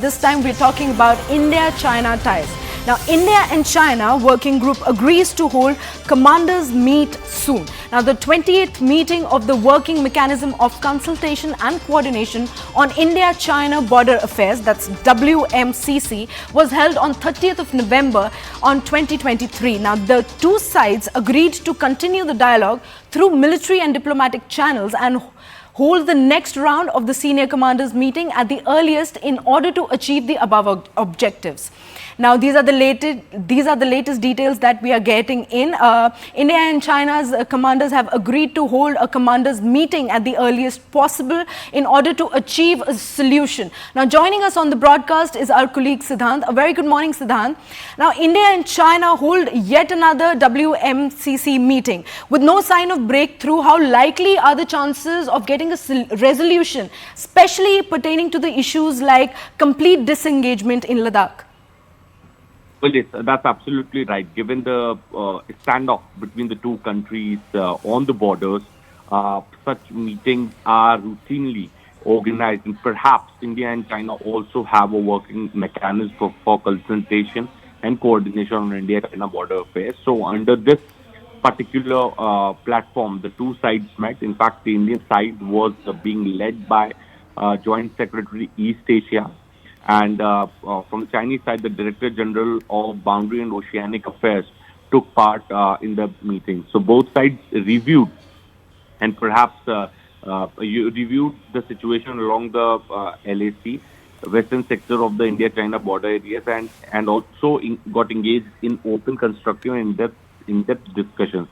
This time we're talking about India-China ties. Now, India and China working group agrees to hold commanders meet soon. Now, the 28th meeting of the Working Mechanism of Consultation and Coordination on India-China Border Affairs, that's WMCC, was held on 30th of November on 2023. Now, the two sides agreed to continue the dialogue through military and diplomatic channels and hold the next round of the senior commanders meeting at the earliest in order to achieve the above objectives. Now, these are the latest details that we are getting in. India and China's commanders have agreed to hold a commanders meeting at the earliest possible in order to achieve a solution. Now, joining us on the broadcast is our colleague Siddhant. A very good morning, Siddhant. Now, India and China hold yet another WMCC meeting with no sign of breakthrough. How likely are the chances of getting a resolution, especially pertaining to the issues like complete disengagement in Ladakh? Well, yes, that's absolutely right. Given the standoff between the two countries on the borders, such meetings are routinely organized, and perhaps India and China also have a working mechanism for consultation and coordination on India-China border affairs. So under this particular platform, the two sides met. In fact, the Indian side was being led by Joint Secretary East Asia. And from the Chinese side, the Director General of Boundary and Oceanic Affairs took part in the meeting. So both sides reviewed and perhaps reviewed the situation along the LAC, western sector of the India-China border areas, and also got engaged in open, constructive, and in-depth discussions.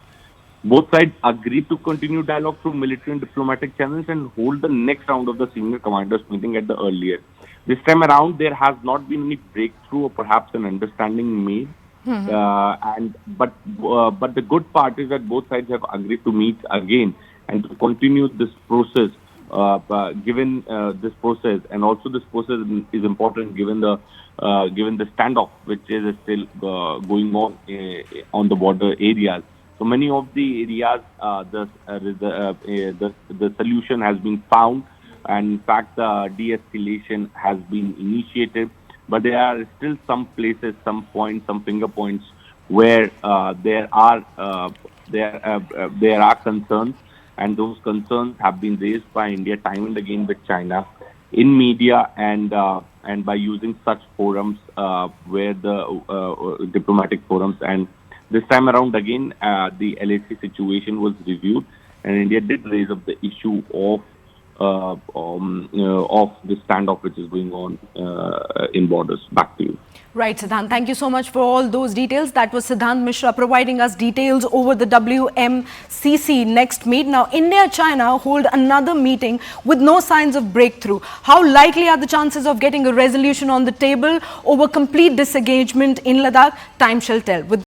Both sides agreed to continue dialogue through military and diplomatic channels and hold the next round of the senior commanders meeting at the earliest. This time around, there has not been any breakthrough or perhaps an understanding made. But the good part is that both sides have agreed to meet again and to continue this process. Given this process, and also this process is important given the standoff which is still going on the border areas. So many of the areas, the solution has been found. And in fact, the de-escalation has been initiated, but there are still some places, some points, some finger points where there are concerns, and those concerns have been raised by India time and again with China in media and by using such forums where the diplomatic forums. And this time around again, the LAC situation was reviewed, and India did raise up the issue of the standoff which is going on in borders. Back to you. Right, Siddhant. Thank you so much for all those details. That was Siddhant Mishra providing us details over the WMCC next meet. Now, India-China hold another meeting with no signs of breakthrough. How likely are the chances of getting a resolution on the table over complete disengagement in Ladakh? Time shall tell.